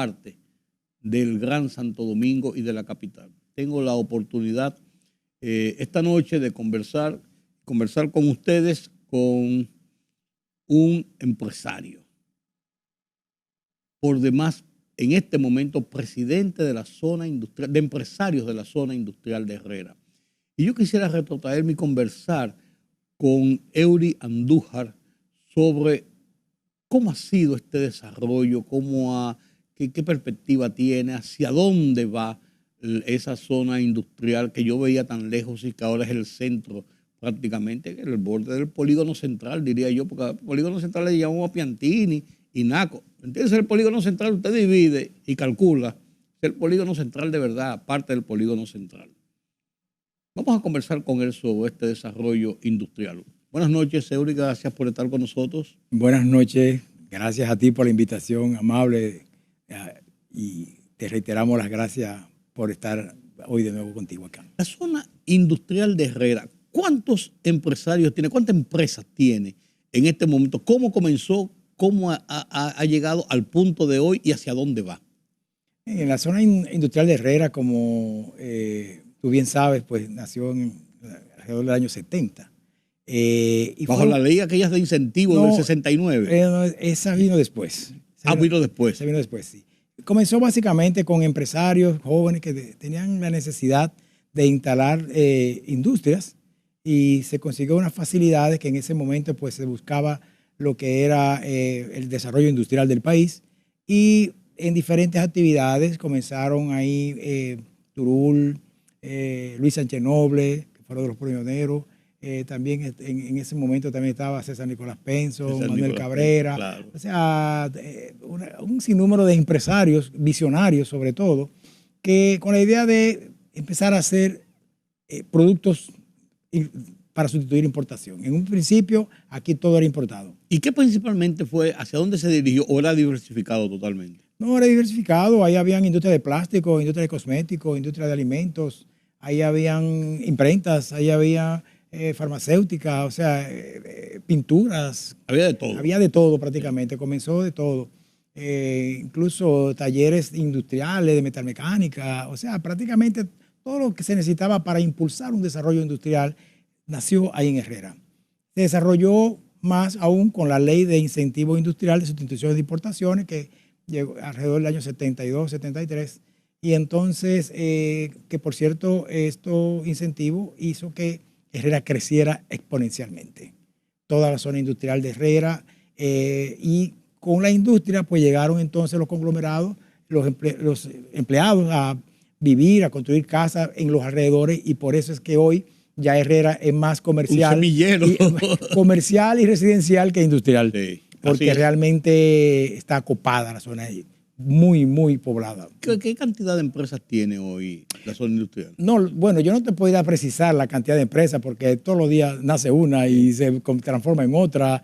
parte del Gran Santo Domingo y de la capital. Tengo la oportunidad esta noche de conversar con ustedes con un empresario, por demás en este momento presidente de la zona industrial, de empresarios de la zona industrial de Herrera. Y yo quisiera retrotraerme y conversar con Eury Andújar sobre cómo ha sido este desarrollo, qué perspectiva tiene, hacia dónde va esa zona industrial que yo veía tan lejos y que ahora es el centro prácticamente, el borde del polígono central, diría yo, porque al polígono central le llamamos a Piantini y Naco. ¿Entiendes? El polígono central usted divide y calcula, es el polígono central de verdad, parte del polígono central. Vamos a conversar con él sobre este desarrollo industrial. Buenas noches, Eury, gracias por estar con nosotros. Buenas noches, gracias a ti por la invitación amable y te reiteramos las gracias por estar hoy de nuevo contigo acá. La zona industrial de Herrera, ¿cuántos empresarios tiene, cuántas empresas tiene en este momento? ¿Cómo comenzó? ¿Cómo ha llegado al punto de hoy y hacia dónde va? En la zona industrial de Herrera, como tú bien sabes, pues nació alrededor del año 70. Bajo la ley aquellas de incentivo del 69. Esa vino después. Vino después. Se vino después, sí. Comenzó básicamente con empresarios jóvenes que tenían la necesidad de instalar industrias y se consiguió unas facilidades que en ese momento pues se buscaba lo que era el desarrollo industrial del país, y en diferentes actividades comenzaron ahí Turul, Luis Sánchez Noble, que fueron de los pioneros. También en ese momento también estaba César Nicolás Penso, Manuel Cabrera, claro. O sea, un sinnúmero de empresarios, visionarios sobre todo, que con la idea de empezar a hacer productos para sustituir importación. En un principio, aquí todo era importado. ¿Y qué principalmente fue, hacia dónde se dirigió, o era diversificado totalmente? No, era diversificado. Ahí habían industria de plástico, industria de cosméticos, industria de alimentos, ahí habían imprentas, ahí había farmacéutica, o sea, pinturas. Había de todo. Había de todo prácticamente, comenzó de todo. Incluso talleres industriales de metalmecánica, o sea, prácticamente todo lo que se necesitaba para impulsar un desarrollo industrial nació ahí en Herrera. Se desarrolló más aún con la ley de incentivo industrial de sustitución de importaciones que llegó alrededor del año 72, 73. Y entonces, que por cierto, estos incentivos hizo que Herrera creciera exponencialmente. Toda la zona industrial de Herrera, y con la industria pues llegaron entonces los conglomerados, los empleados a vivir, a construir casas en los alrededores, y por eso es que hoy ya Herrera es más comercial, comercial y residencial que industrial, sí, porque realmente está acopada la zona ahí. Muy, muy poblada. ¿Qué cantidad de empresas tiene hoy la zona industrial? No, bueno, yo no te podría precisar la cantidad de empresas porque todos los días nace una y se transforma en otra,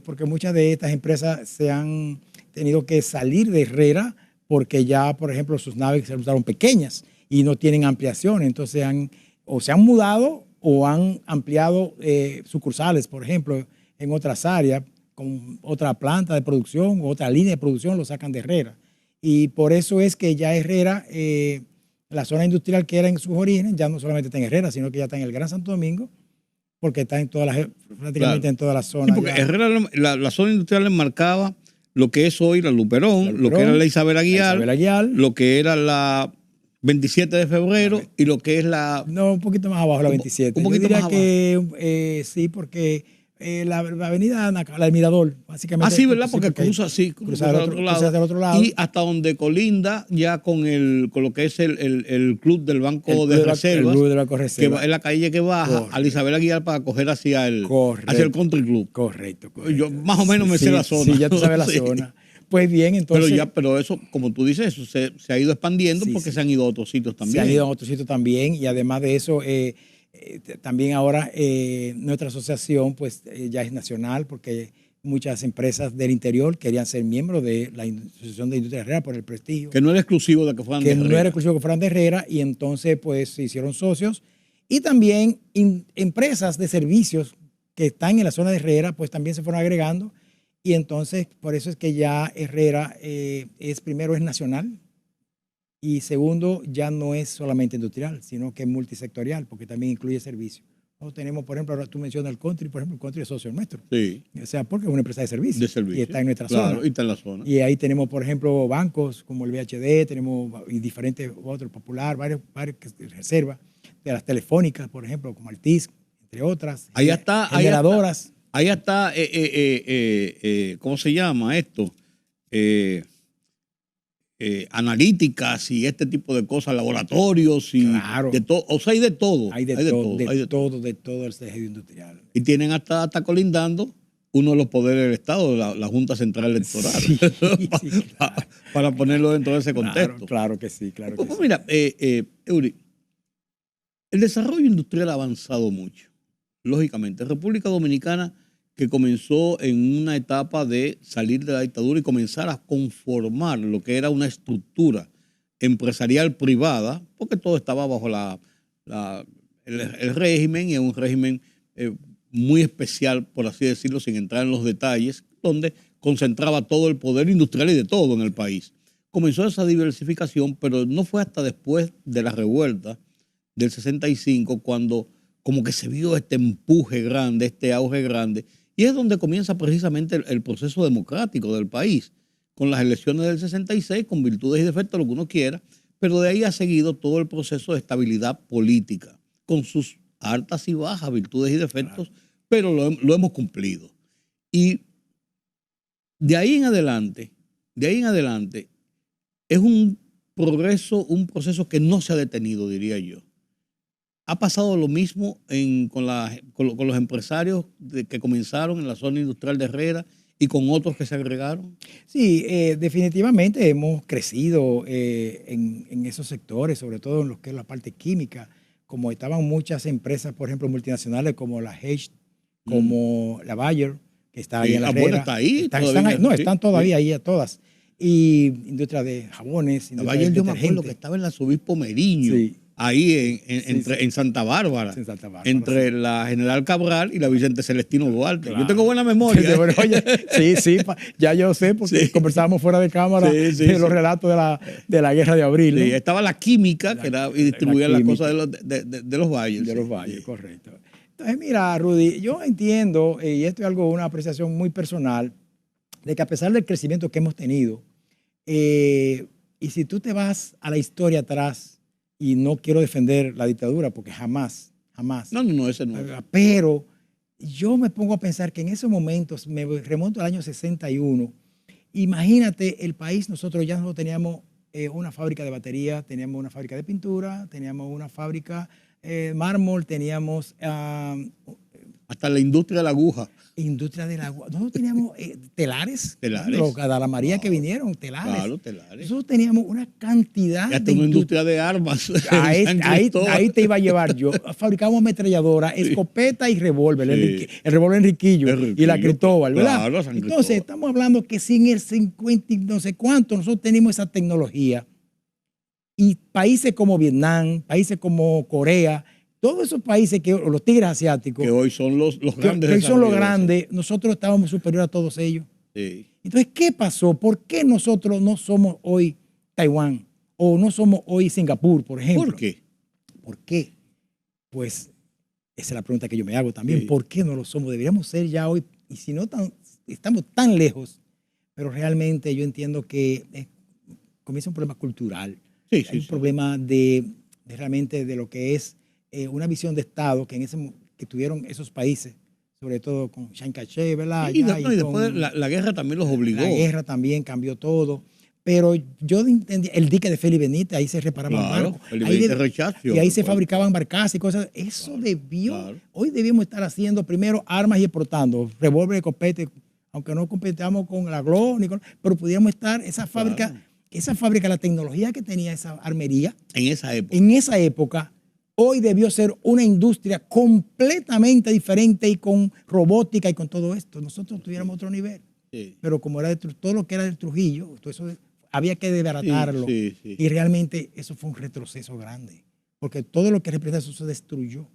porque muchas de estas empresas se han tenido que salir de Herrera porque ya, por ejemplo, sus naves se resultaron pequeñas y no tienen ampliación, entonces o se han mudado o han ampliado sucursales, por ejemplo, en otras áreas, con otra planta de producción o otra línea de producción, lo sacan de Herrera. Y por eso es que ya Herrera, la zona industrial que era en sus orígenes, ya no solamente está en Herrera, sino que ya está en el Gran Santo Domingo, porque está en prácticamente claro, en toda la zona. Sí, porque ya. Herrera, la zona industrial enmarcaba lo que es hoy la Luperón, lo que era la Isabel Aguiar, lo que era la 27 de febrero y lo que es la... No, un poquito más abajo, la 27. Un poquito Yo diría más que sí, porque la avenida, la Mirador, básicamente. Así, ¿verdad? Porque cruza así, cruza del otro lado. Y hasta donde colinda ya con lo que es el club del Banco de Reservas. El club del Banco de Reservas. Que es la calle que baja a la Isabel Aguilar para coger hacia el Country Club. Correcto. Yo más o menos me sé la zona. Sí, ya tú sabes la zona. Pues bien, entonces... Pero eso, como tú dices, eso se ha ido expandiendo porque se han ido a otros sitios también. Se han ido a otros sitios también, y además de eso... también ahora nuestra asociación pues ya es nacional, porque muchas empresas del interior querían ser miembros de la Asociación de Industria de Herrera por el prestigio. Que no era exclusivo de que fueran de Herrera. Que no era exclusivo de que fueran de Herrera, y entonces pues se hicieron socios. Y también empresas de servicios que están en la zona de Herrera pues también se fueron agregando, Y entonces, por eso es que ya Herrera primero es nacional y segundo, ya no es solamente industrial, sino que es multisectorial, porque también incluye servicios. Nosotros tenemos, por ejemplo, ahora tú mencionas el country, por ejemplo, el country es socio nuestro. Sí. O sea, porque es una empresa de servicios. De servicio. Y está en nuestra Claro, zona. y está en la zona. Y ahí tenemos, por ejemplo, bancos como el VHD, tenemos y diferentes otros, Popular, varios reservas, de las telefónicas, por ejemplo, como Altiz, entre otras. Ahí está. Generadoras. Ahí está, ¿cómo se llama esto? Analíticas y este tipo de cosas, laboratorios y claro. de todo, o sea, hay de todo. Hay de todo el tejido industrial. Y tienen hasta colindando uno de los poderes del Estado, la Junta Central Electoral, sí, claro. para ponerlo dentro de ese contexto. Claro que sí, claro que pues sí. Mira, Eury, el desarrollo industrial ha avanzado mucho, lógicamente. República Dominicana, que comenzó en una etapa de salir de la dictadura y comenzar a conformar lo que era una estructura empresarial privada, porque todo estaba bajo el régimen, y es un régimen muy especial, por así decirlo, sin entrar en los detalles, donde concentraba todo el poder industrial y de todo en el país. Comenzó esa diversificación, pero no fue hasta después de la revuelta del 65 cuando como que se vio este empuje grande, este auge grande, y es donde comienza precisamente el proceso democrático del país, con las elecciones del 66, con virtudes y defectos, lo que uno quiera, pero de ahí ha seguido todo el proceso de estabilidad política, con sus altas y bajas, virtudes y defectos, claro. Pero lo hemos cumplido. Y de ahí en adelante, es un progreso, un proceso que no se ha detenido, diría yo. ¿Ha pasado lo mismo con los empresarios que comenzaron en la zona industrial de Herrera y con otros que se agregaron? Sí, definitivamente hemos crecido en esos sectores, sobre todo en lo que es la parte química, como estaban muchas empresas, por ejemplo, multinacionales como la H, como la Bayer, que está ahí en la Herrera. Bueno, está ahí. Están todavía ahí a todas. Y industria de jabones, la Bayer, yo me acuerdo que estaba en la Arzobispo Meriño. Sí. Ahí en Santa Bárbara, entre la General Cabral y la Vicente Celestino Duarte. Claro. Yo tengo buena memoria. Oye, sí, ya yo sé, porque conversábamos fuera de cámara de los relatos de la Guerra de Abril. Sí, ¿no? Estaba la química, que era y distribuía las cosas de los valles. De los valles, correcto. Entonces, mira, Rudy, yo entiendo, y esto es una apreciación muy personal, de que a pesar del crecimiento que hemos tenido, y si tú te vas a la historia atrás, y no quiero defender la dictadura porque jamás. No, ese no. Pero yo me pongo a pensar que en esos momentos, me remonto al año 61, imagínate el país, nosotros ya no teníamos una fábrica de batería, teníamos una fábrica de pintura, teníamos una fábrica de mármol, teníamos... hasta la industria de la aguja. Industria del agua. Nosotros teníamos telares. Los Gadara María que vinieron, telares. Claro, telares. Nosotros teníamos una cantidad y hasta una industria de armas. Ahí te iba a llevar yo. Fabricamos ametralladora, escopeta y revólver. Sí. El revólver Enriquillo y la Cristóbal, ¿verdad? Claro, entonces, estamos hablando que sin el 50 y no sé cuánto, nosotros tenemos esa tecnología. Y países como Vietnam, países como Corea, todos esos países, los tigres asiáticos, que hoy son los grandes. Que hoy son los grandes, nosotros estábamos superiores a todos ellos. Sí. Entonces, ¿qué pasó? ¿Por qué nosotros no somos hoy Taiwán o no somos hoy Singapur, por ejemplo? ¿Por qué? ¿Por qué? Pues esa es la pregunta que yo me hago también. Sí. ¿Por qué no lo somos? Deberíamos ser ya hoy, y si no estamos tan lejos, pero realmente yo entiendo que comienza un problema cultural. Sí, Hay un problema realmente de lo que es una visión de Estado que tuvieron esos países, sobre todo con Chiang Kai-shek, ¿verdad? Y después la guerra también los obligó. La guerra también cambió todo. Pero yo entendí, el dique de Félix Benítez, ahí se reparaban barcos. Y ahí se fabricaban barcazas y cosas. Eso hoy debíamos estar haciendo primero armas y exportando, revólver, escopete, aunque no competamos con la GLO, pero pudiéramos estar, esa fábrica, la tecnología que tenía esa armería. En esa época. Hoy debió ser una industria completamente diferente y con robótica y con todo esto. Nosotros tuviéramos otro nivel. Sí. Pero como era todo lo que era del Trujillo, todo eso había que desbaratarlo. Sí. Y realmente eso fue un retroceso grande. Porque todo lo que representa eso se destruyó.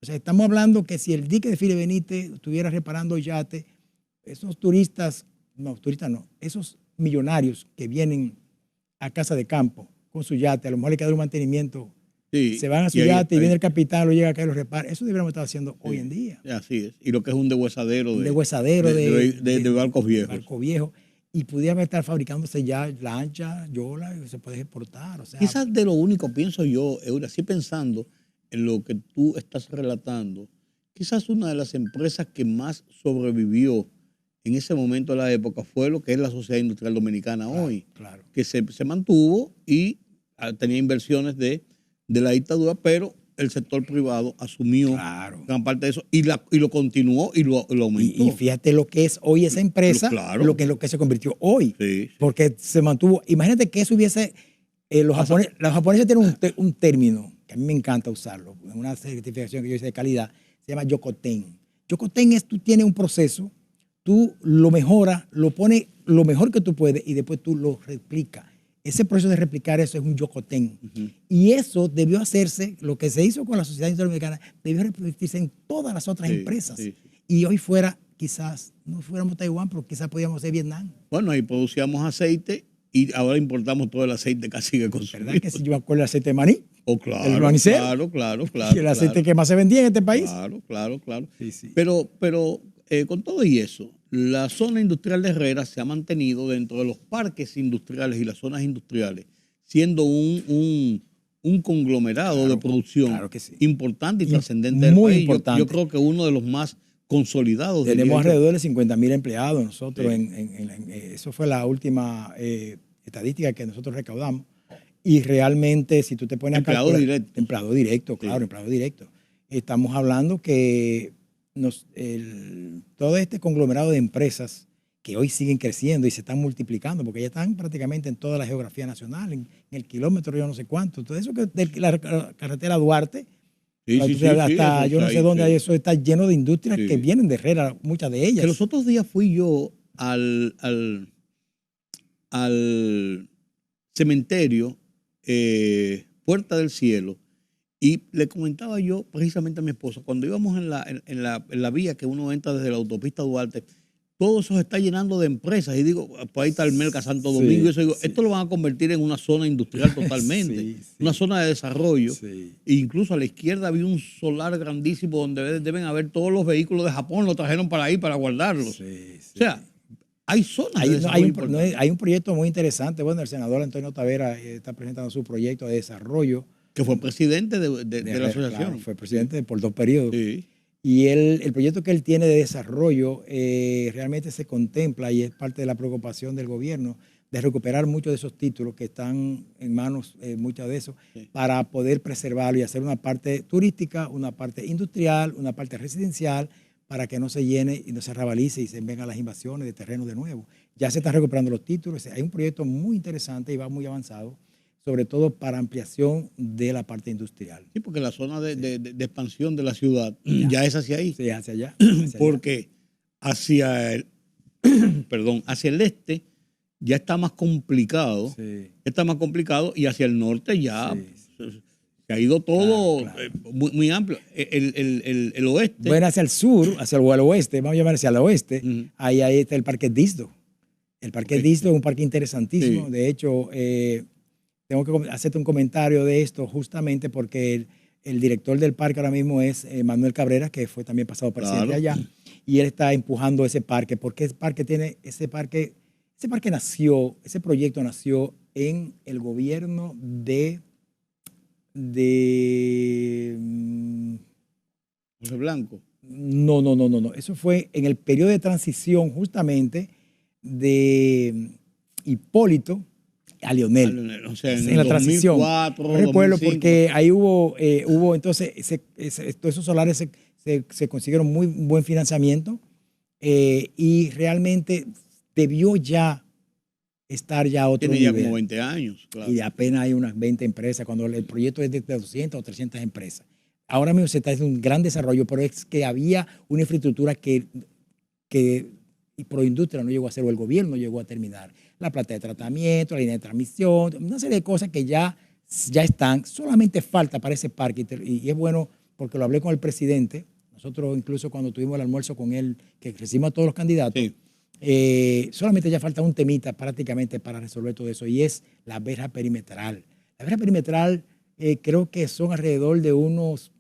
O sea, estamos hablando que si el dique de Félix Benítez estuviera reparando yates, esos turistas no, esos millonarios que vienen a casa de campo con su yate, a lo mejor le queda un mantenimiento, Sí, se van a su yate y viene el capitán, lo llega acá y lo repara. Eso deberíamos estar haciendo hoy en día. Así es. Y lo que es un deshuesadero Un de deshuesadero de barcos viejos. barco viejo. Y pudiera estar fabricándose ya lancha, yola, y se puede exportar. O sea, quizás de lo único, pienso yo, Eury, así pensando en lo que tú estás relatando, quizás una de las empresas que más sobrevivió en ese momento de la época fue lo que es la Sociedad Industrial Dominicana hoy, claro. que se mantuvo y tenía inversiones de la dictadura, pero el sector privado asumió gran parte de eso y lo continuó y lo aumentó. Y fíjate lo que es hoy esa empresa, lo que se convirtió hoy, porque se mantuvo. Imagínate que eso hubiese, los japoneses tienen un término que a mí me encanta usarlo, en una certificación que yo hice de calidad, se llama yokoten. Yokoten es, tú tienes un proceso, tú lo mejoras, lo pones lo mejor que tú puedes y después tú lo replicas. Ese proceso de replicar eso es un yokoten. Y eso debió hacerse, lo que se hizo con la Sociedad Industrial Dominicana, debió repetirse en todas las otras empresas. Y hoy fuera, quizás, no fuéramos Taiwán, pero quizás podíamos ser Vietnam. Bueno, ahí producíamos aceite y ahora importamos todo el aceite casi que consumimos. ¿Verdad que si yo me acuerdo del aceite de maní? Claro, el manicero. Claro. Y el aceite que más se vendía en este país. Claro. Sí. Pero con todo y eso, la zona industrial de Herrera se ha mantenido dentro de los parques industriales y las zonas industriales, siendo un conglomerado de producción importante y trascendente del país. Importante. Yo creo que uno de los más consolidados. Tenemos alrededor de 50,000 empleados nosotros. Eso fue la última estadística que nosotros recaudamos. Y realmente, si tú te pones empleado directo. Empleado directo, claro, empleado directo. Estamos hablando que todo este conglomerado de empresas que hoy siguen creciendo y se están multiplicando, porque ya están prácticamente en toda la geografía nacional, en el kilómetro yo no sé cuánto. Todo eso que de la carretera Duarte, hasta yo no sé dónde, eso está lleno de industrias que vienen de Herrera, muchas de ellas. Que los otros días fui yo al cementerio Puerta del Cielo y le comentaba yo precisamente a mi esposa, cuando íbamos en la vía que uno entra desde la autopista Duarte, todo eso se está llenando de empresas y digo, pues ahí está el Merca Santo Domingo y eso, digo, esto lo van a convertir en una zona industrial totalmente, una zona de desarrollo. E incluso a la izquierda había un solar grandísimo donde deben haber todos los vehículos de Japón, lo trajeron para ahí para guardarlos. O sea, hay zonas de desarrollo. Hay un proyecto muy interesante. Bueno, el senador Antonio Tavera está presentando su proyecto de desarrollo. Que fue presidente de la asociación. Claro, fue presidente por 2 periodos. Y el proyecto que él tiene de desarrollo realmente se contempla y es parte de la preocupación del gobierno de recuperar muchos de esos títulos que están en manos, muchos de esos, para poder preservarlo y hacer una parte turística, una parte industrial, una parte residencial, para que no se llene y no se rabalice y se vengan las invasiones de terreno de nuevo. Ya se están recuperando los títulos. Hay un proyecto muy interesante y va muy avanzado, sobre todo para ampliación de la parte industrial. Sí, porque la zona de expansión de la ciudad ya es hacia ahí. Sí, hacia allá. Porque hacia el este ya está más complicado. Está más complicado y hacia el norte ya se ha ido todo muy amplio. El oeste. Bueno, hacia el sur, hacia el oeste, vamos a llamar hacia el oeste, ahí está el Parque Disto. El Parque Disto es un parque interesantísimo. De hecho, tengo que hacerte un comentario de esto justamente porque el director del parque ahora mismo es Manuel Cabrera, que fue también pasado presidente allá, y él está empujando ese parque, porque ese proyecto nació en el gobierno de José Blanco. No. Eso fue en el periodo de transición justamente de Hipólito a Lionel. O sea, en la transición. 2004, no recuerdo porque ahí hubo entonces, todos esos solares se consiguieron muy buen financiamiento y realmente debió ya estar ya a otro nivel. Tiene ya como 20 años. Claro. Y apenas hay unas 20 empresas, cuando el proyecto es de 200 o 300 empresas. Ahora mismo se está haciendo un gran desarrollo, pero es que había una infraestructura que Proindustria no llegó a hacer, o el gobierno no llegó a terminar. La planta de tratamiento, la línea de transmisión, una serie de cosas que ya están. Solamente falta para ese parque, y es bueno porque lo hablé con el presidente Nosotros incluso cuando tuvimos el almuerzo con él, que recibimos a todos los candidatos, Sí. solamente ya falta un temita prácticamente para resolver todo eso, y es la verja perimetral. La verja perimetral creo que son alrededor de unos,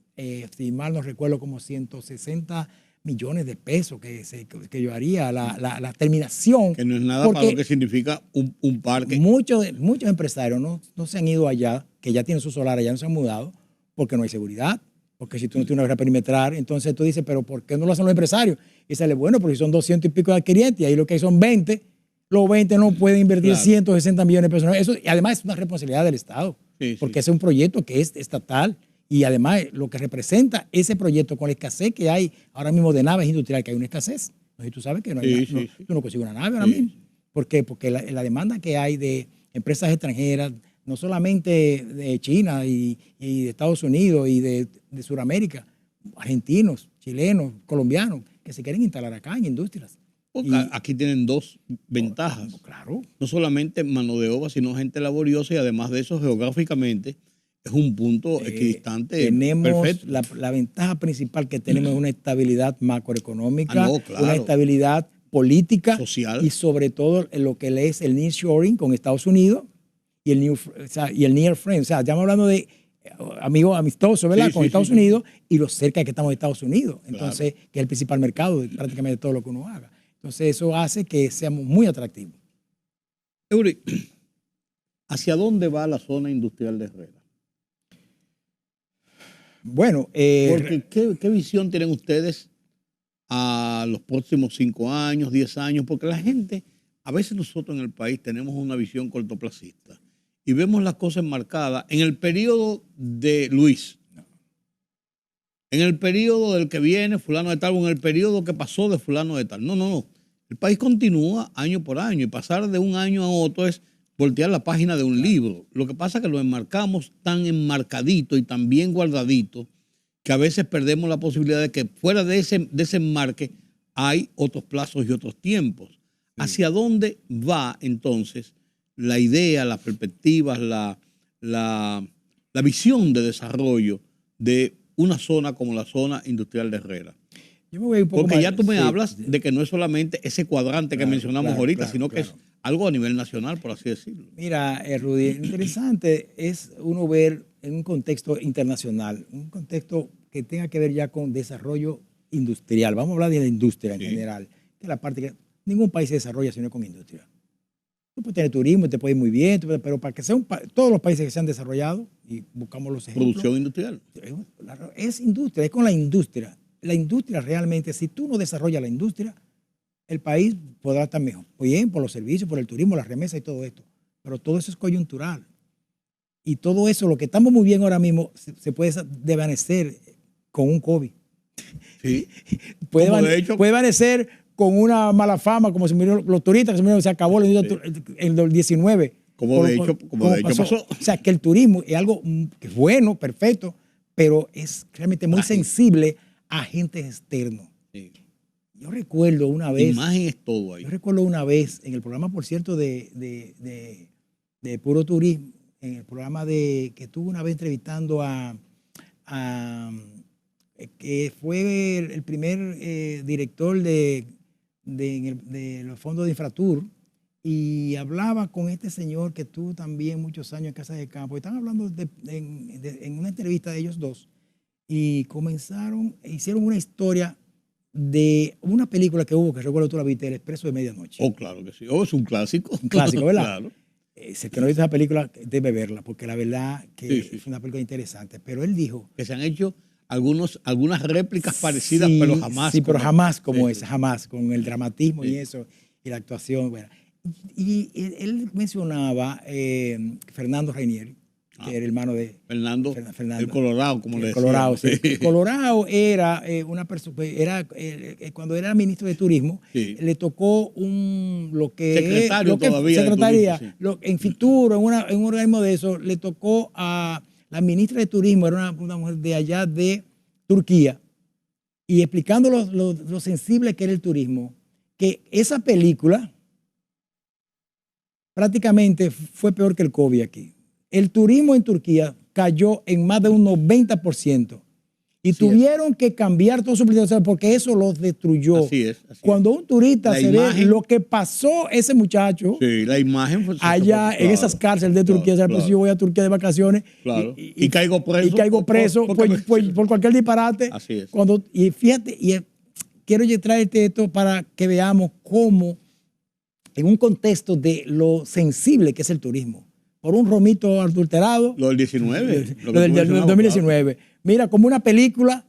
si mal no recuerdo, como 160 millones de pesos que yo haría la terminación. Que no es nada para lo que significa un parque. Muchos empresarios no se han ido allá, que ya tienen su solar, ya no se han mudado, porque no hay seguridad. Porque si tú no tienes una verja perimetral, entonces tú dices, pero ¿por qué no lo hacen los empresarios? Y sale, bueno, porque son 200 y pico de adquirientes, y ahí lo que hay son 20. Los 20 no pueden invertir, claro, 160 millones de pesos. Eso, y además es una responsabilidad del Estado, porque es un proyecto que es estatal, y además lo que representa ese proyecto con la escasez que hay ahora mismo de naves industriales, que hay una escasez. No sé si tú sabes que no hay tú no consigues una nave ahora mismo. ¿Por qué? Porque la demanda que hay de empresas extranjeras, no solamente de China y de Estados Unidos y de Sudamérica, argentinos, chilenos, colombianos, que se quieren instalar acá en industrias. Aquí tienen dos ventajas. Claro. No solamente mano de obra, sino gente laboriosa, y además de eso, geográficamente, es un punto equidistante. Tenemos perfecto. La ventaja principal que tenemos es una estabilidad macroeconomicca, claro, una estabilidad política, social, y sobre todo lo que es el nearshoring con Estados Unidos y el near friend. O sea, estamos hablando de amigos amistosos, ¿verdad? Con Estados Unidos, y lo cerca que estamos de Estados Unidos. Entonces, claro, que es el principal mercado de prácticamente todo lo que uno haga. Entonces, eso hace que seamos muy atractivos. Eury, ¿hacia dónde va la zona industrial de Herrera? Bueno, porque ¿qué visión tienen ustedes a los próximos 5 años, 10 años? Porque la gente, a veces nosotros en el país tenemos una visión cortoplacista y vemos las cosas enmarcadas en el periodo de Luis, en el periodo del que viene fulano de tal, o en el periodo que pasó de fulano de tal. No. El país continúa año por año, y pasar de un año a otro es voltear la página de un libro. Lo que pasa es que lo enmarcamos tan enmarcadito y tan bien guardadito que a veces perdemos la posibilidad de que fuera de ese enmarque hay otros plazos y otros tiempos. Sí. ¿Hacia dónde va entonces la idea, las perspectivas, la visión de desarrollo de una zona como la zona industrial de Herrera? Yo me voy un poco Porque más, ya tú me hablas de que no es solamente ese cuadrante que mencionamos ahorita, sino que es algo a nivel nacional, por así decirlo. Mira, Rudy, interesante es uno ver en un contexto internacional, un contexto que tenga que ver ya con desarrollo industrial. Vamos a hablar de la industria en general, que es la parte que ningún país se desarrolla sino con industria. Tú puedes tener turismo, te puede ir muy bien, pero para que sea todos los países que se han desarrollado, y buscamos los ejemplos. Producción industrial. Es industria, es con la industria. La industria realmente, si tú no desarrollas la industria, el país podrá estar mejor, bien, por los servicios, por el turismo, las remesas y todo esto. Pero todo eso es coyuntural. Y todo eso, lo que estamos muy bien ahora mismo, se puede desvanecer con un COVID. Sí. puede desvanecer con una mala fama, como se murieron los turistas, se acabó en el 19. Como de hecho pasó. O sea, que el turismo es algo que es bueno, perfecto, pero es realmente muy sensible a agentes externos. Sí. Yo recuerdo una vez. Imagen es todo ahí. Yo recuerdo una vez en el programa, por cierto, de Puro Turismo, en el programa que estuve una vez entrevistando que fue el primer director de los fondos de Infratur, y hablaba con este señor que tuvo también muchos años en Casa de Campo. Estaban hablando en una entrevista de ellos dos, y hicieron una historia de una película que hubo, que recuerdo tú la viste, El Expreso de Medianoche. Oh, claro que sí. Oh, es un clásico. Un clásico, ¿verdad? Claro. Si el que no viste esa película debe verla, porque la verdad que es una película interesante. Pero él dijo que se han hecho algunas réplicas parecidas, pero jamás. Sí, pero jamás como esa, jamás, con el dramatismo y eso, y la actuación. Bueno. Y él mencionaba Fernando Rainieri, que era hermano de Fernando, el Colorado, como le decía. Colorado, sí. El Colorado era una persona, cuando era ministro de Turismo, le tocó secretaría, en Fitur, en un organismo de eso, le tocó a la ministra de Turismo, era una mujer de allá de Turquía, y explicando lo sensible que era el turismo, que esa película prácticamente fue peor que el COVID aquí. El turismo en Turquía cayó en más de un 90%. Y tuvieron que cambiar todo su proyecto porque eso los destruyó. Así es. Cuando un turista se ve lo que pasó ese muchacho la imagen fue, allá en esas cárceles de Turquía, pues yo voy a Turquía de vacaciones y caigo preso. Y caigo preso por cualquier disparate. Así es. Y fíjate, quiero traerte esto para que veamos cómo, en un contexto de lo sensible que es el turismo, por un romito adulterado. Lo del 19. Lo del 2019. Claro. Mira, como una película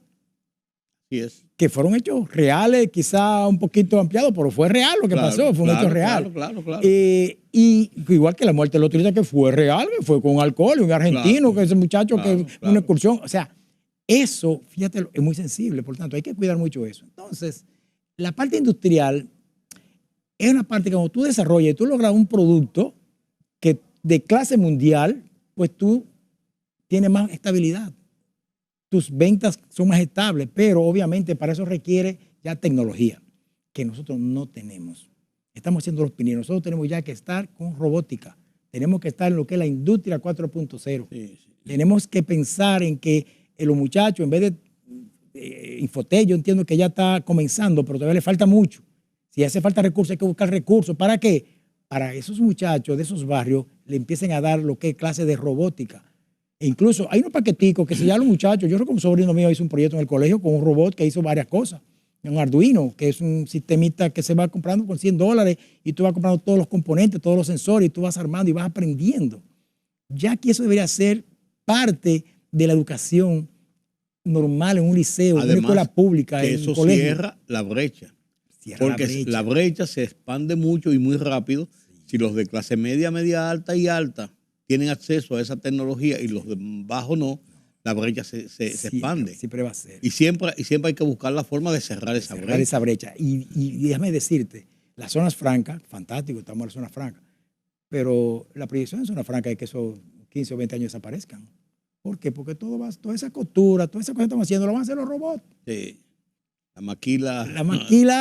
que fueron hechos reales, quizá un poquito ampliados, pero fue real lo que pasó, fue un hecho real. Claro. Y igual que la muerte de los turistas, que fue real, que fue con alcohol, un argentino, que ese muchacho, una excursión. O sea, eso, fíjate, es muy sensible, por tanto, hay que cuidar mucho eso. Entonces, la parte industrial es una parte que cuando tú desarrollas y tú logras un producto que de clase mundial, pues tú tienes más estabilidad. Tus ventas son más estables, pero obviamente para eso requiere ya tecnología, que nosotros no tenemos. Estamos haciendo los pioneros. Nosotros tenemos ya que estar con robótica. Tenemos que estar en lo que es la industria 4.0. Sí. Tenemos que pensar en que los muchachos, en vez de Infotel, yo entiendo que ya está comenzando, pero todavía le falta mucho. Si hace falta recursos, hay que buscar recursos. ¿Para qué? Para esos muchachos de esos barrios le empiecen a dar lo que es clase de robótica. E incluso hay unos paqueticos que se llaman los muchachos. Yo creo que un sobrino mío hizo un proyecto en el colegio con un robot que hizo varias cosas. Un Arduino, que es un sistemita que se va comprando con $100 y tú vas comprando todos los componentes, todos los sensores y tú vas armando y vas aprendiendo. Ya que eso debería ser parte de la educación normal en un liceo, en una escuela pública, que en eso un colegio. Cierra la brecha. Porque la brecha se expande mucho y muy rápido. Si los de clase media, media alta y alta tienen acceso a esa tecnología y los de bajo no, la brecha se expande. Siempre va a ser. Y siempre hay que buscar la forma de cerrar esa brecha. Y déjame decirte, las zonas francas, fantástico, estamos en las zonas francas, pero la proyección de zona franca es que esos 15 o 20 años desaparezcan. ¿Por qué? Porque toda esa costura, toda esa cosa que estamos haciendo, lo van a hacer los robots. Sí. La maquila,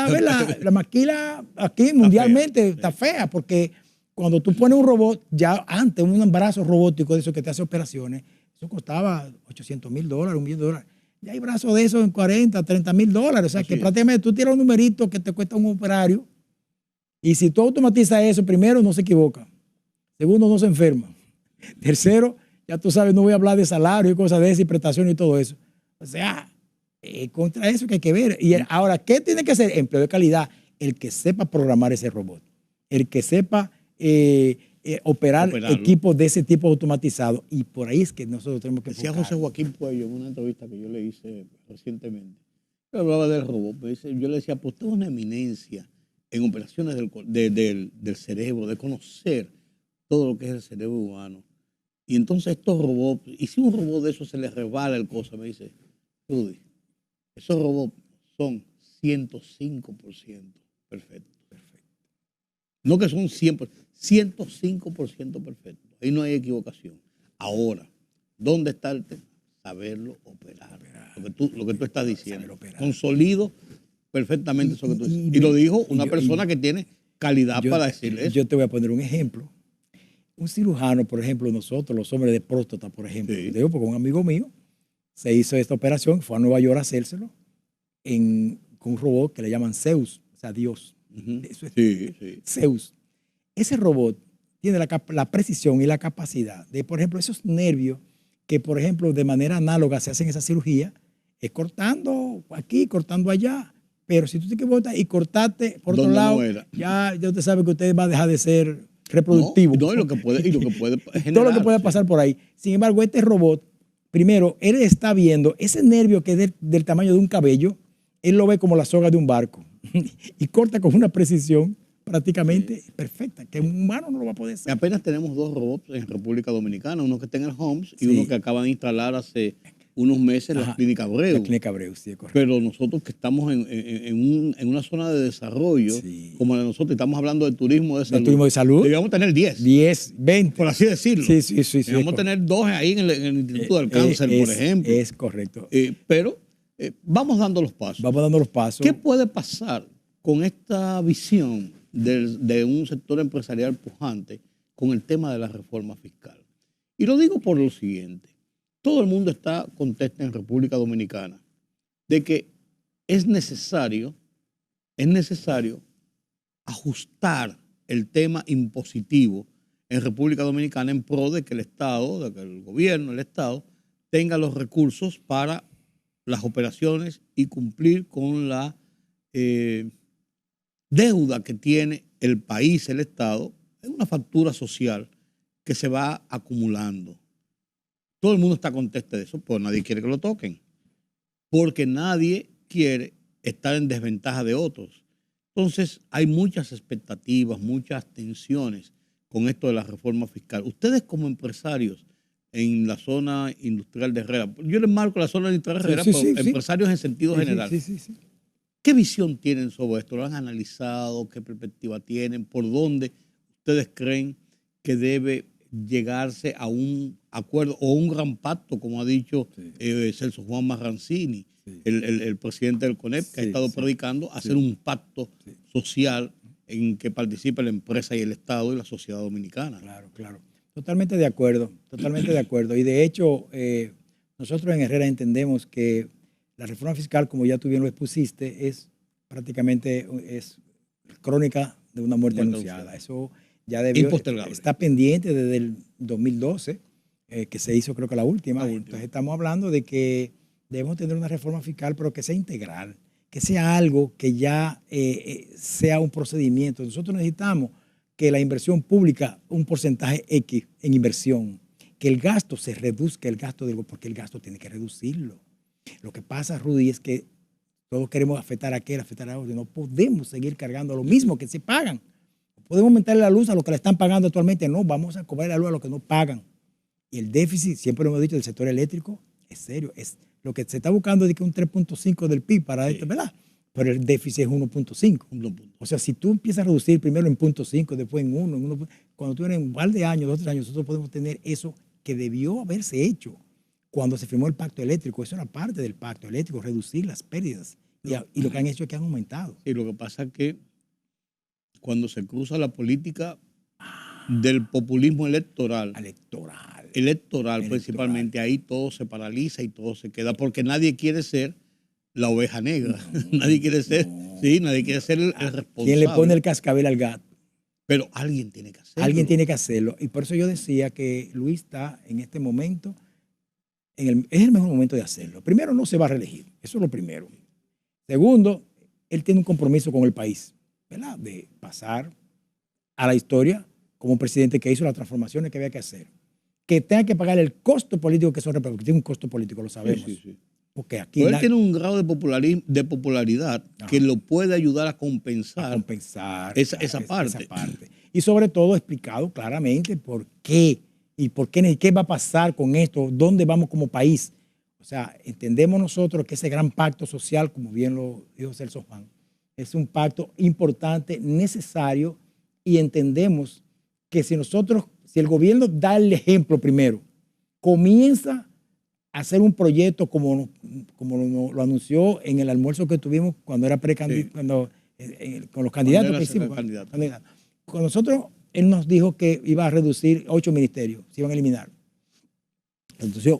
¿verdad? La maquila aquí mundialmente está fea, porque cuando tú pones un robot, ya antes un brazo robótico de esos que te hace operaciones, eso costaba $800,000, $1 millón. Ya hay brazos de esos en $40,000, $30,000. O sea, que prácticamente tú tiras un numerito que te cuesta un operario. Y si tú automatizas eso, primero, no se equivoca. Segundo, no se enferma. Tercero, ya tú sabes, no voy a hablar de salario y cosas de eso y prestaciones y todo eso. O sea, contra eso que hay que ver. Y ahora, ¿qué tiene que hacer? Empleo de calidad. El que sepa programar ese robot. El que sepa operar equipos de ese tipo automatizados. Y por ahí es que nosotros tenemos que decía José Joaquín Puello en una entrevista que yo le hice recientemente. Yo hablaba del robot. Yo le decía, pues usted es una eminencia en operaciones del cerebro, de conocer todo lo que es el cerebro humano. Y entonces estos robots, y si un robot de eso se le resbala el cosa, me dice, Rudy, esos robots son 105% perfectos. No que son 100%, 105% perfectos. Ahí no hay equivocación. Ahora, ¿dónde está el tema? Saberlo operar. Lo que tú estás diciendo. Consolido perfectamente eso que tú dices. Y lo dijo una persona que tiene calidad para decirle eso. Yo te voy a poner un ejemplo. Un cirujano, por ejemplo, nosotros, los hombres de próstata, por ejemplo, digo, porque un amigo mío se hizo esta operación, fue a Nueva York a hacérselo con un robot que le llaman Zeus, o sea, Dios. Eso es Zeus. Ese robot tiene la precisión y la capacidad de, por ejemplo, esos nervios que, por ejemplo, de manera análoga se hacen esa cirugía, es cortando aquí, cortando allá. Pero si tú te equivocas y cortaste por otro lado, ya usted sabe que usted va a dejar de ser reproductivo. No, y lo que puede generar. Todo lo que puede pasar por ahí. Sin embargo, este robot, primero, él está viendo ese nervio que es del tamaño de un cabello, él lo ve como la soga de un barco y corta con una precisión prácticamente perfecta, que un humano no lo va a poder hacer. Apenas tenemos 2 robots en República Dominicana, uno que está en el Homs y uno que acaban de instalar hace unos meses la Clínica Abreu. La Clínica Abreu, sí, correcto. Pero nosotros que estamos en una zona de desarrollo, como la de nosotros, estamos hablando de turismo de salud. ¿De turismo de salud? Debíamos tener 10. 20. Por así decirlo. Sí. Debíamos tener 2 ahí en el Instituto del Cáncer, por ejemplo. Es correcto. Pero vamos dando los pasos. Vamos dando los pasos. ¿Qué puede pasar con esta visión de un sector empresarial pujante con el tema de la reforma fiscal? Y lo digo por lo siguiente. Todo el mundo está contento en República Dominicana de que es necesario ajustar el tema impositivo en República Dominicana en pro de que el Estado, de que el gobierno, el Estado, tenga los recursos para las operaciones y cumplir con la deuda que tiene el país, el Estado. Es una factura social que se va acumulando. Todo el mundo está contento de eso, pero nadie quiere que lo toquen, porque nadie quiere estar en desventaja de otros. Entonces, hay muchas expectativas, muchas tensiones con esto de la reforma fiscal. Ustedes como empresarios en la zona industrial de Herrera, yo les marco la zona industrial de Herrera, pero empresarios en sentido general. ¿Qué visión tienen sobre esto? ¿Lo han analizado? ¿Qué perspectiva tienen? ¿Por dónde ustedes creen que debe llegarse a un acuerdo o un gran pacto, como ha dicho Celso Juan Marrancini, el presidente del CONEP, que ha estado predicando hacer un pacto social en que participe la empresa y el Estado y la sociedad dominicana? Claro, claro. Totalmente de acuerdo, totalmente de acuerdo. Y de hecho, nosotros en Herrera entendemos que la reforma fiscal, como ya tú bien lo expusiste, es prácticamente crónica de una muerte anunciada. Eso ya está pendiente desde el 2012, que se hizo creo que la última. Entonces estamos hablando de que debemos tener una reforma fiscal, pero que sea integral, que sea algo que ya sea un procedimiento. Nosotros necesitamos que la inversión pública, un porcentaje X en inversión, que el gasto se reduzca, porque el gasto tiene que reducirlo. Lo que pasa, Rudy, es que todos queremos afectar a aquel, afectar a otro. No podemos seguir cargando lo mismo que se pagan. Podemos aumentarle la luz a lo que le están pagando actualmente. No, vamos a cobrar la luz a lo que no pagan. Y el déficit, siempre lo hemos dicho, del sector eléctrico es serio. Es lo que se está buscando es que un 3.5 del PIB para esto, ¿verdad? Pero el déficit es 1.5. O sea, si tú empiezas a reducir primero en 0.5, después en 1, cuando tú tienes un par de años, 2 o 3 años, nosotros podemos tener eso que debió haberse hecho cuando se firmó el pacto eléctrico. Eso era parte del pacto eléctrico, reducir las pérdidas. Y lo que han hecho es que han aumentado. Y lo que pasa es que cuando se cruza la política del populismo electoral principalmente, ahí todo se paraliza y todo se queda, porque nadie quiere ser la oveja negra. Nadie quiere ser, nadie quiere ser el responsable. ¿Quién le pone el cascabel al gato? Pero alguien tiene que hacerlo. Alguien tiene que hacerlo. Y por eso yo decía que Luis está en este momento, es el mejor momento de hacerlo. Primero, no se va a reelegir. Eso es lo primero. Segundo, él tiene un compromiso con el país, ¿verdad? De pasar a la historia como un presidente que hizo las transformaciones que había que hacer. Que tenga que pagar el costo político que eso representa, porque tiene un costo político, lo sabemos. Porque aquí él tiene un grado de popularidad que lo puede ayudar a compensar esa parte. Y sobre todo explicado claramente por qué y qué va a pasar con esto, dónde vamos como país. O sea, entendemos nosotros que ese gran pacto social, como bien lo dijo Celso Juan, es un pacto importante, necesario, y entendemos que si el gobierno da el ejemplo primero, comienza a hacer un proyecto como lo anunció en el almuerzo que tuvimos cuando era con los candidatos que hicimos. Con nosotros, él nos dijo que iba a reducir 8 ministerios, se iban a eliminar. Entonces,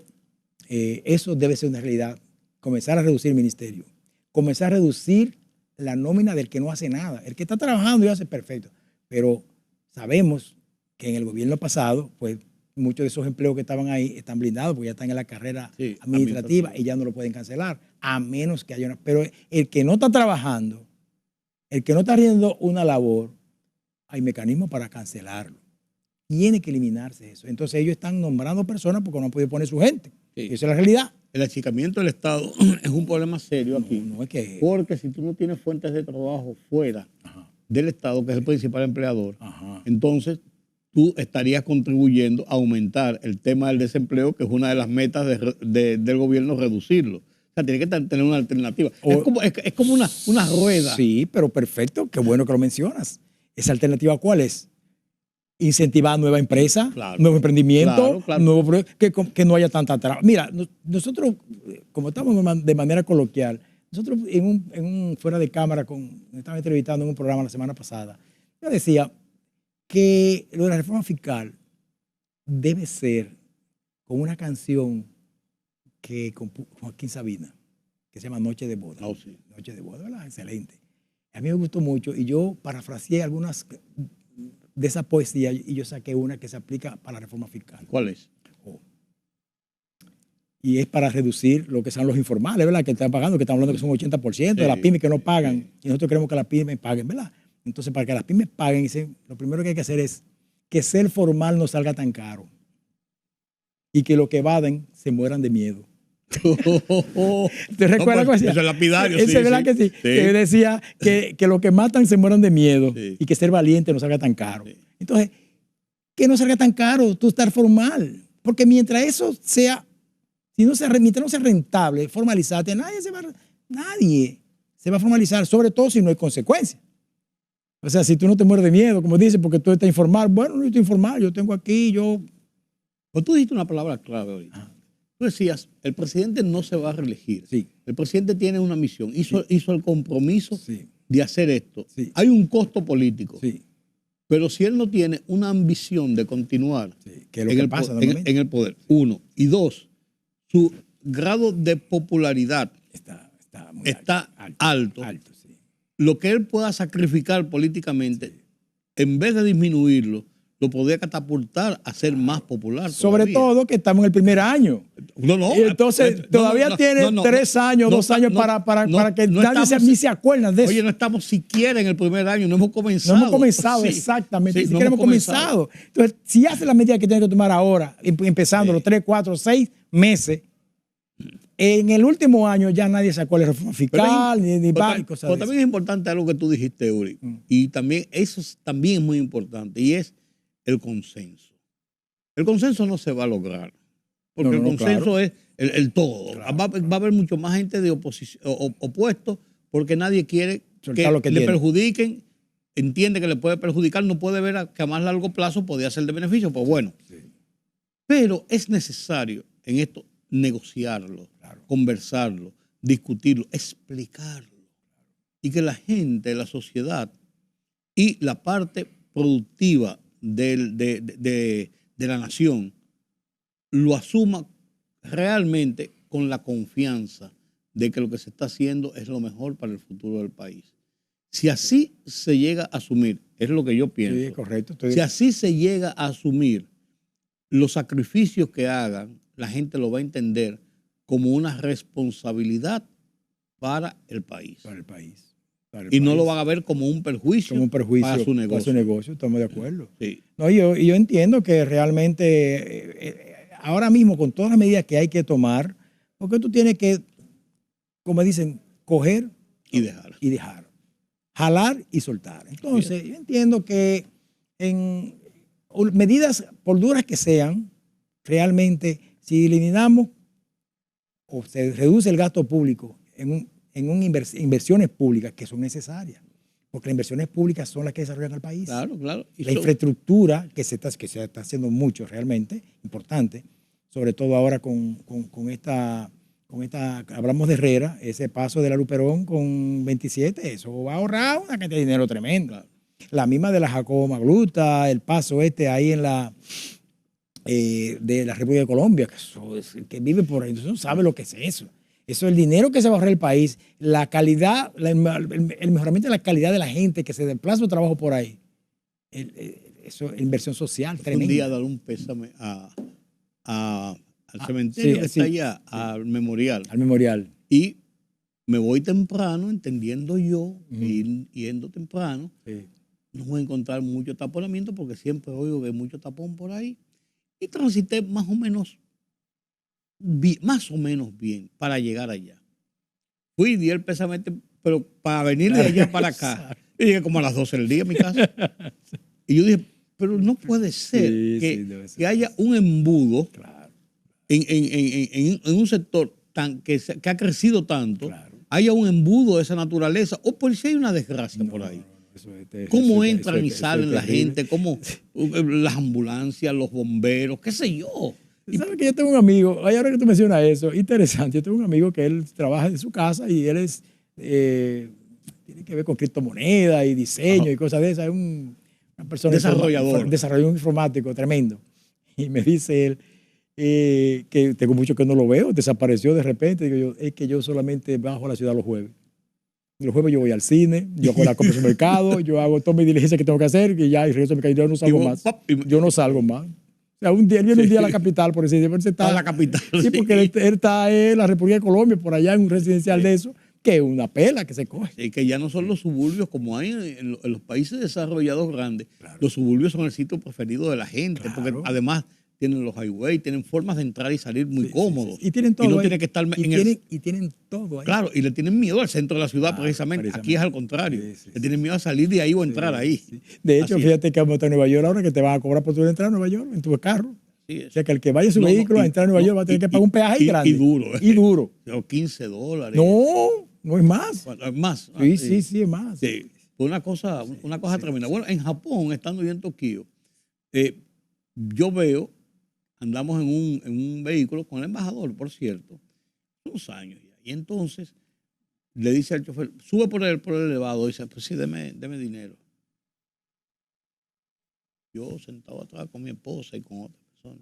eso debe ser una realidad, comenzar a reducir ministerios, comenzar a reducir la nómina del que no hace nada. El que está trabajando y hace perfecto, pero sabemos que en el gobierno pasado, pues muchos de esos empleos que estaban ahí están blindados porque ya están en la carrera administrativa y ya no lo pueden cancelar, a menos que haya una. Pero el que no está trabajando, el que no está haciendo una labor, hay mecanismos para cancelarlo. Tiene que eliminarse eso. Entonces ellos están nombrando personas porque no han podido poner su gente. Esa es la realidad. El achicamiento del Estado es un problema serio aquí. Porque si tú no tienes fuentes de trabajo fuera del Estado, que es el principal empleador, entonces tú estarías contribuyendo a aumentar el tema del desempleo, que es una de las metas del gobierno, reducirlo. O sea, tiene que tener una alternativa. Es como una rueda. Sí, pero perfecto. Qué bueno que lo mencionas. ¿Esa alternativa cuál es? Incentivar nueva empresa, nuevo emprendimiento, nuevo que no haya tanta traba. Mira, nosotros, como estamos de manera coloquial, nosotros en un fuera de cámara, estaba entrevistando en un programa la semana pasada, yo decía que lo de la reforma fiscal debe ser con una canción que con Joaquín Sabina, que se llama Noche de Boda. Oh, sí. Noche de Boda, ¿verdad? Excelente. A mí me gustó mucho y yo parafraseé algunas de esa poesía y yo saqué una que se aplica para la reforma fiscal. ¿Cuál es? Y es para reducir lo que son los informales, ¿verdad? Que están pagando, que estamos hablando que son 80% de las pymes que no pagan y nosotros queremos que las pymes paguen, ¿verdad? Entonces, para que las pymes paguen, dicen, lo primero que hay que hacer es que ser formal no salga tan caro y que los que evaden se mueran de miedo. ¿Te recuerdas? Pues, eso es lapidario, ese, sí, ¿verdad que sí? Que decía que los que matan se mueran de miedo y que ser valiente no salga tan caro. Entonces, que no salga tan caro tú estar formal, porque mientras eso sea, mientras no sea rentable, formalizarte, nadie se va a formalizar, sobre todo si no hay consecuencias. O sea, si tú no te mueres de miedo, como dices, porque tú estás informal, bueno, no estoy informal, yo tengo aquí, Pues tú dijiste una palabra clave ahorita. Tú decías, el presidente no se va a reelegir. Sí. El presidente tiene una misión, hizo el compromiso de hacer esto. Sí. Hay un costo político. Sí. Pero si él no tiene una ambición de continuar ¿qué es lo que pasa en el poder, uno. Y dos, su grado de popularidad está alto. Sí. Lo que él pueda sacrificar políticamente, en vez de disminuirlo, lo podría catapultar a ser más popular. Sobre todo que estamos en el primer año. Y entonces todavía tiene 3 años, 2 años para que nadie ni se acuerda de eso. Oye, no estamos siquiera en el primer año, no hemos comenzado. No hemos comenzado, exactamente. Ni siquiera hemos comenzado. Entonces, si hace la medida que tiene que tomar ahora, empezando los 3, 4, 6 meses, en el último año ya nadie sacó la reforma fiscal, ni cosas pero también es importante algo que tú dijiste, Uri, y también eso también es muy importante, y es el consenso. El consenso no se va a lograr, porque el consenso es el todo. Claro. Va a haber mucho más gente de oposición, opuesto, porque nadie quiere que le perjudiquen, entiende que le puede perjudicar, no puede ver que a más largo plazo podría ser de beneficio, pues bueno. Sí. Pero es necesario en esto negociarlo, conversarlo, discutirlo, explicarlo, y que la gente, la sociedad y la parte productiva de la nación lo asuma realmente con la confianza de que lo que se está haciendo es lo mejor para el futuro del país. Si así se llega a asumir, es lo que yo pienso, sí, correcto, si así se llega a asumir los sacrificios que hagan, la gente lo va a entender como una responsabilidad para el país. Para el país. Y no lo van a ver como un perjuicio para su negocio. Para su negocio, estamos de acuerdo. Sí. No, yo entiendo que realmente ahora mismo con todas las medidas que hay que tomar, porque tú tienes que, como dicen, coger y dejar. Jalar y soltar. Entonces, yo entiendo que en medidas, por duras que sean, realmente, si eliminamos o se reduce el gasto público en inversiones públicas que son necesarias, porque las inversiones públicas son las que desarrollan el país. Claro. La infraestructura, que se está haciendo mucho realmente, importante, sobre todo ahora con esta, hablamos de Herrera, ese paso de la Luperón con 27, eso va a ahorrar una cantidad de dinero tremenda. Claro. La misma de la Jacobo Magluta, el paso ahí en la de la República de Colombia, que vive por ahí, entonces no sabe lo que es eso. Eso es el dinero que se va a ahorrar el país, la calidad, el mejoramiento de la calidad de la gente que se desplaza su trabajo por ahí. Eso es inversión social tremenda. Un día dar un pésame al cementerio que está allá, al memorial. Al memorial. Y me voy temprano, entendiendo yo, yendo temprano, no voy a encontrar mucho taponamiento porque siempre oigo que hay mucho tapón por ahí. Y transité más o menos bien para llegar allá. Fui y di el pésame, pero para venir de allá para acá. Y llegué como a las 12 del día a mi casa. Y yo dije, pero no puede ser que haya un embudo en un sector que ha crecido tanto, haya un embudo de esa naturaleza, o por si hay una desgracia por ahí. ¿Cómo entran y salen la gente? ¿Cómo las ambulancias, los bomberos, qué sé yo? ¿Sabes que yo tengo un amigo, ahora que tú mencionas eso, interesante, yo tengo un amigo que él trabaja en su casa y él es, tiene que ver con criptomonedas y diseño y cosas de esas, es una persona desarrollador informático tremendo. Y me dice él que tengo mucho que no lo veo, desapareció de repente. Digo yo, es que yo solamente bajo a la ciudad los jueves. Los jueves yo voy al cine, yo hago la compra en el mercado, yo hago todas mis diligencias que tengo que hacer y ya, y regreso a mi casa. Yo no salgo más. Yo no salgo más. O sea, él viene un día a la capital, por decir, está la capital. Sí, porque él está en la República de Colombia, por allá en un residencial de eso, que es una pela que se coge. Y que ya no son los suburbios como hay en los países desarrollados grandes. Claro. Los suburbios son el sitio preferido de la gente, claro, porque además tienen los highways, tienen formas de entrar y salir muy cómodos. Y tienen todo. Y no tiene que estar y tienen todo ahí. Claro, y le tienen miedo al centro de la ciudad, precisamente. Aquí es al contrario. Le tienen miedo a salir de ahí o entrar ahí. De hecho, fíjate que vamos a Nueva York ahora que te van a cobrar por tu entrar a Nueva York en tu carro. O sea, que el que vaya en su vehículo a entrar a Nueva York va a tener que pagar un peaje grande. Y duro. Y duro. $15. No es más. Bueno, es más. Sí, es más. Sí. Una cosa tremenda. Bueno, en Japón, estando yo en Tokio, yo veo, andamos en un vehículo con el embajador, por cierto, unos años ya. Y entonces le dice al chofer, sube por el elevador, y dice, pues sí, deme dinero. Yo sentado atrás con mi esposa y con otra persona.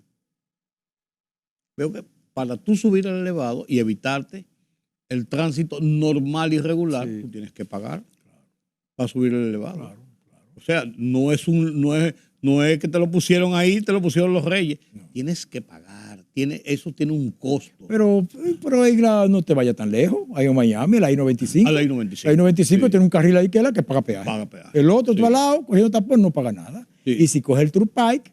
Veo que para tú subir al elevado y evitarte el tránsito normal y regular, tú tienes que pagar para subir el elevado. Claro. O sea, no es que te lo pusieron ahí, te lo pusieron los reyes. No. Tienes que pagar. Eso tiene un costo. Pero no te vaya tan lejos. Hay en Miami, la I-95. La I-95. La I-95 tiene un carril ahí que es la que paga peaje. El otro, tú al lado, cogiendo tapón, no paga nada. Y si coge el Turnpike,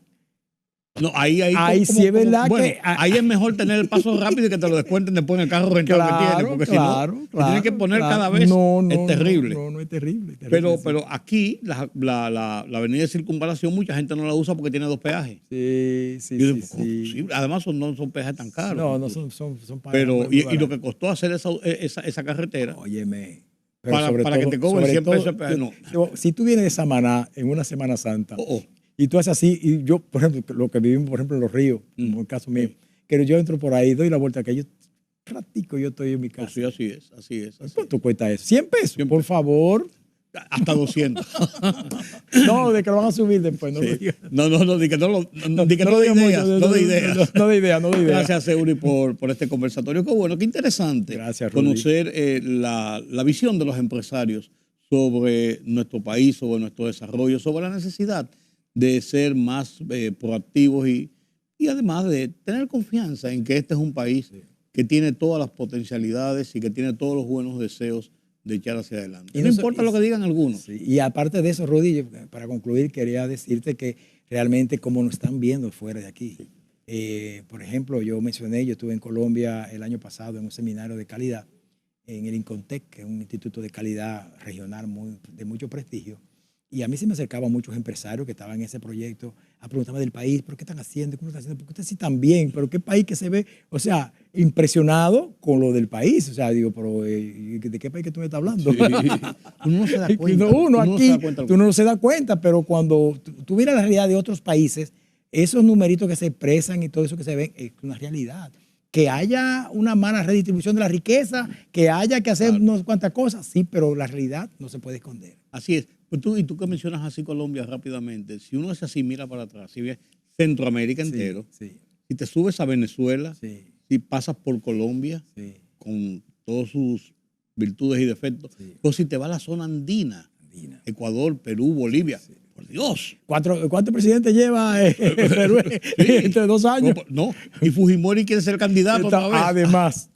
no, ahí sí es verdad que ahí es mejor tener el paso rápido y que te lo descuenten después en el carro rentado que tienes, porque si no, tienes que poner cada vez, es terrible. No es terrible. Pero aquí, la avenida de Circunvalación, mucha gente no la usa porque tiene 2 peajes. Sí. Además, no son peajes tan caros. No son pero y lo que costó hacer esa carretera. Óyeme. Para que te cobren 100 pesos el peaje, no. Si tú vienes de Samaná en una Semana Santa, y tú haces así, y yo, por ejemplo, lo que vivimos, por ejemplo, en Los Ríos, como el caso mío, que yo entro por ahí, doy la vuelta, que yo ratico yo estoy en mi casa. Sí, así es. ¿Cuánto cuesta eso? 100 pesos, por favor. Hasta 200. No, de que lo van a subir después. No, de que no de ideas. Gracias, Eury, por este conversatorio. Qué bueno, qué interesante. Gracias, Rudy. Conocer la visión de los empresarios sobre nuestro país, sobre nuestro desarrollo, sobre la necesidad de ser más proactivos y además de tener confianza en que este es un país que tiene todas las potencialidades y que tiene todos los buenos deseos de echar hacia adelante. Y no importa lo que digan algunos. Sí. Y aparte de eso, Rudy, para concluir, quería decirte que realmente como nos están viendo fuera de aquí. Por ejemplo, yo estuve en Colombia el año pasado en un seminario de calidad en el Incontec, que es un instituto de calidad regional de mucho prestigio. Y a mí se me acercaban muchos empresarios que estaban en ese proyecto a preguntarme del país, ¿pero qué están haciendo? ¿Cómo están haciendo? Porque ustedes sí están bien, pero qué país que se ve, o sea, impresionado con lo del país. O sea, digo, pero ¿de qué país que tú me estás hablando? Sí. Uno no se da cuenta. Tú no se da cuenta, pero cuando tú miras la realidad de otros países, esos numeritos que se expresan y todo eso que se ven es una realidad. Que haya una mala redistribución de la riqueza, que haya que hacer unas cuantas cosas, sí, pero la realidad no se puede esconder. Así es. Pues tú que mencionas así Colombia rápidamente, si uno es así, mira para atrás, si ves Centroamérica entero, si te subes a Venezuela, si pasas por Colombia, con todas sus virtudes y defectos, o si te vas a la zona andina, Ecuador, Perú, Bolivia, por Dios. ¿Cuántos presidentes lleva Perú entre 2 años? No, y Fujimori quiere ser candidato otra vez. Además.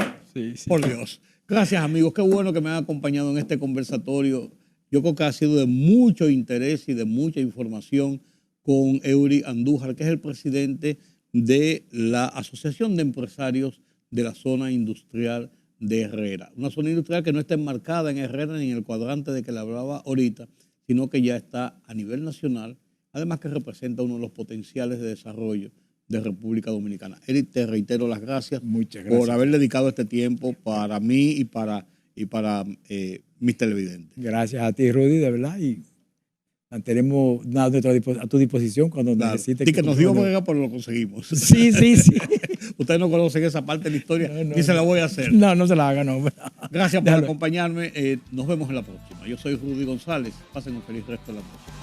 Por Dios. Gracias, amigos. Qué bueno que me han acompañado en este conversatorio. Yo creo que ha sido de mucho interés y de mucha información con Eury Andújar, que es el presidente de la Asociación de Empresarios de la Zona Industrial de Herrera. Una zona industrial que no está enmarcada en Herrera ni en el cuadrante de que le hablaba ahorita, sino que ya está a nivel nacional, además que representa uno de los potenciales de desarrollo de República Dominicana. Eric, te reitero las gracias, por haber dedicado este tiempo para mí y para mis televidentes. Gracias a ti, Rudy, de verdad, y mantenemos a tu disposición cuando necesites. Sí, que nos dio brega, pero lo conseguimos. Sí. Ustedes no conocen esa parte de la historia, ni se la voy a hacer. No se la hagan, no. Gracias por acompañarme. Nos vemos en la próxima. Yo soy Rudy González. Pasen un feliz resto de la noche.